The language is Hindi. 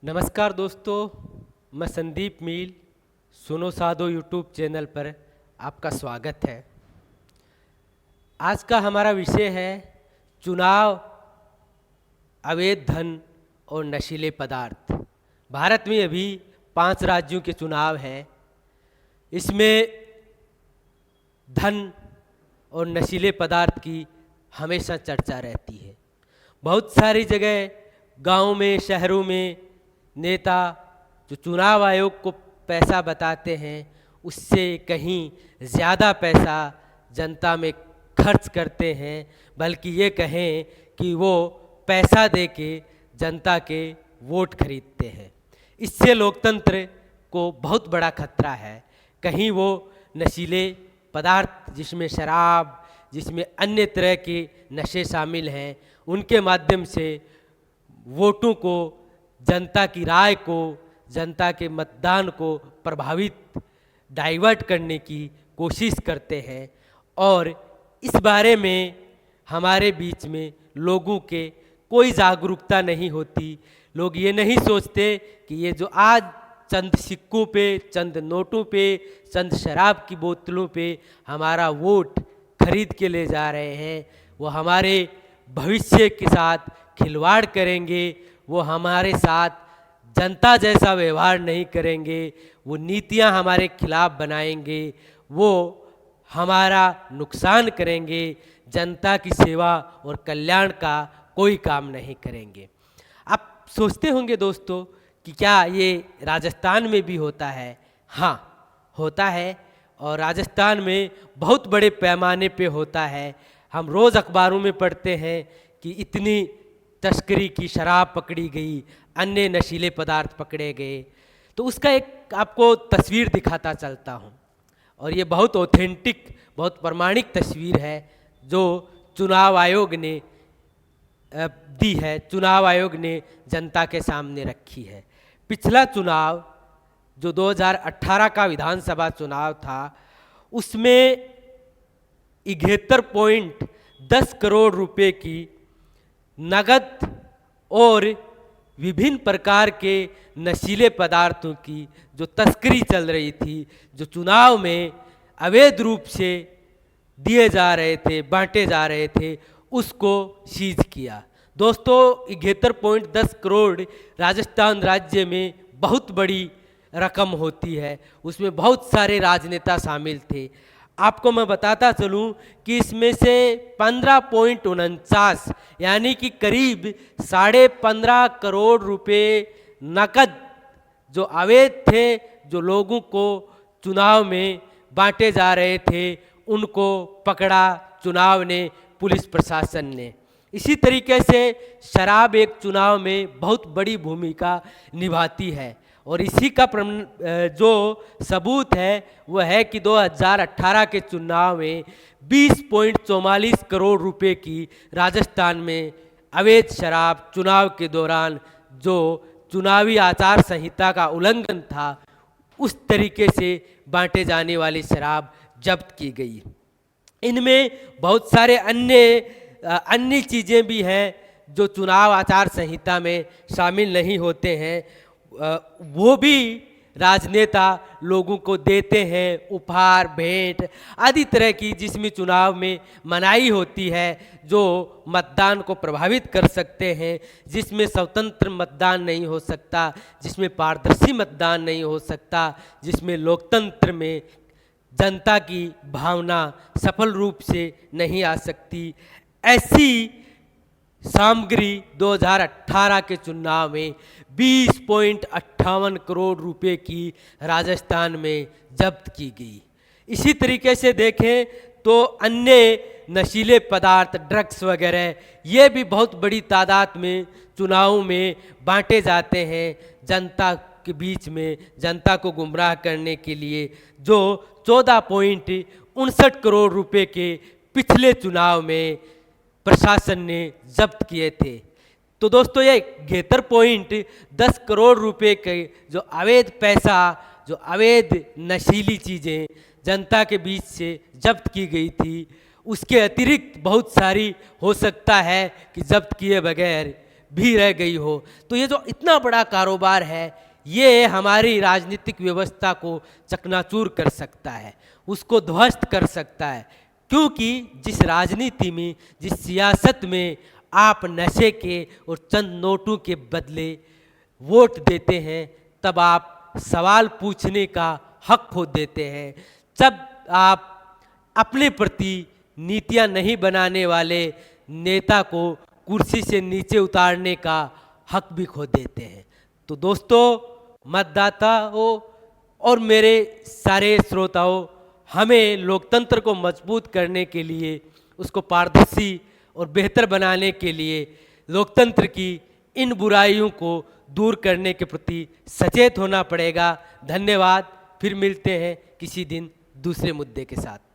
नमस्कार दोस्तों, मैं संदीप मील सुनो साधो यूट्यूब चैनल पर आपका स्वागत है। आज का हमारा विषय है चुनाव, अवैध धन और नशीले पदार्थ। भारत में अभी 5 राज्यों के चुनाव हैं। इसमें धन और नशीले पदार्थ की हमेशा चर्चा रहती है। बहुत सारी जगह गांव में, शहरों में नेता जो चुनाव आयोग को पैसा बताते हैं उससे कहीं ज़्यादा पैसा जनता में खर्च करते हैं, बल्कि ये कहें कि वो पैसा दे के जनता के वोट खरीदते हैं। इससे लोकतंत्र को बहुत बड़ा खतरा है। कहीं वो नशीले पदार्थ जिसमें शराब, जिसमें अन्य तरह के नशे शामिल हैं, उनके माध्यम से वोटों को, जनता की राय को, जनता के मतदान को प्रभावित, डाइवर्ट करने की कोशिश करते हैं। और इस बारे में हमारे बीच में लोगों के कोई जागरूकता नहीं होती। लोग ये नहीं सोचते कि ये जो आज चंद सिक्कों पे, चंद नोटों पे, चंद शराब की बोतलों पे हमारा वोट खरीद के ले जा रहे हैं, वो हमारे भविष्य के साथ खिलवाड़ करेंगे। वो हमारे साथ जनता जैसा व्यवहार नहीं करेंगे, वो नीतियां हमारे खिलाफ बनाएंगे, वो हमारा नुकसान करेंगे, जनता की सेवा और कल्याण का कोई काम नहीं करेंगे। आप सोचते होंगे दोस्तों कि क्या ये राजस्थान में भी होता है? हाँ, होता है, और राजस्थान में बहुत बड़े पैमाने पे होता है। हम रोज़ अखबारों में पढ़ते हैं कि इतनी तस्करी की शराब पकड़ी गई, अन्य नशीले पदार्थ पकड़े गए। तो उसका एक आपको तस्वीर दिखाता चलता हूँ, और ये बहुत ऑथेंटिक, बहुत प्रमाणिक तस्वीर है जो चुनाव आयोग ने दी है, चुनाव आयोग ने जनता के सामने रखी है। पिछला चुनाव जो 2018 का विधानसभा चुनाव था, उसमें 71.10 करोड़ रुपए की नगद और विभिन्न प्रकार के नशीले पदार्थों की जो तस्करी चल रही थी, जो चुनाव में अवैध रूप से दिए जा रहे थे, बांटे जा रहे थे, उसको सीज किया। दोस्तों, 71.10 करोड़ राजस्थान राज्य में बहुत बड़ी रकम होती है। उसमें बहुत सारे राजनेता शामिल थे। आपको मैं बताता चलूं कि इसमें से 15.49 यानी कि करीब 15.5 करोड़ रुपए नकद जो अवैध थे, जो लोगों को चुनाव में बांटे जा रहे थे, उनको पकड़ा चुनाव ने, पुलिस प्रशासन ने। इसी तरीके से शराब एक चुनाव में बहुत बड़ी भूमिका निभाती है, और इसी का जो सबूत है वो है कि 2018 के चुनाव में 20.44 करोड़ रुपए की राजस्थान में अवैध शराब चुनाव के दौरान, जो चुनावी आचार संहिता का उल्लंघन था, उस तरीके से बांटे जाने वाली शराब जब्त की गई। इनमें बहुत सारे अन्य चीज़ें भी हैं जो चुनाव आचार संहिता में शामिल नहीं होते हैं, वो भी राजनेता लोगों को देते हैं, उपहार, भेंट आदि तरह की, जिसमें चुनाव में मनाही होती है, जो मतदान को प्रभावित कर सकते हैं, जिसमें स्वतंत्र मतदान नहीं हो सकता, जिसमें पारदर्शी मतदान नहीं हो सकता, जिसमें लोकतंत्र में जनता की भावना सफल रूप से नहीं आ सकती। ऐसी सामग्री 2018 के चुनाव में 20.58 करोड़ रुपए की राजस्थान में जब्त की गई। इसी तरीके से देखें तो अन्य नशीले पदार्थ, ड्रग्स वगैरह, ये भी बहुत बड़ी तादाद में चुनाव में बांटे जाते हैं जनता के बीच में, जनता को गुमराह करने के लिए, जो 14.59 करोड़ रुपए के पिछले चुनाव में प्रशासन ने जब्त किए थे। तो दोस्तों, ये 71.10 करोड़ रुपए के जो अवैध पैसा, जो अवैध नशीली चीज़ें जनता के बीच से जब्त की गई थी, उसके अतिरिक्त बहुत सारी हो सकता है कि जब्त किए बगैर भी रह गई हो। तो ये जो इतना बड़ा कारोबार है, ये हमारी राजनीतिक व्यवस्था को चकनाचूर कर सकता है, उसको ध्वस्त कर सकता है। क्योंकि जिस राजनीति में, जिस सियासत में आप नशे के और चंद नोटों के बदले वोट देते हैं, तब आप सवाल पूछने का हक खो देते हैं। जब आप अपने प्रति नीतियां नहीं बनाने वाले नेता को कुर्सी से नीचे उतारने का हक भी खो देते हैं। तो दोस्तों, मतदाताओं और मेरे सारे श्रोताओं, हमें लोकतंत्र को मजबूत करने के लिए, उसको पारदर्शी और बेहतर बनाने के लिए लोकतंत्र की इन बुराइयों को दूर करने के प्रति सचेत होना पड़ेगा। धन्यवाद। फिर मिलते हैं किसी दिन दूसरे मुद्दे के साथ।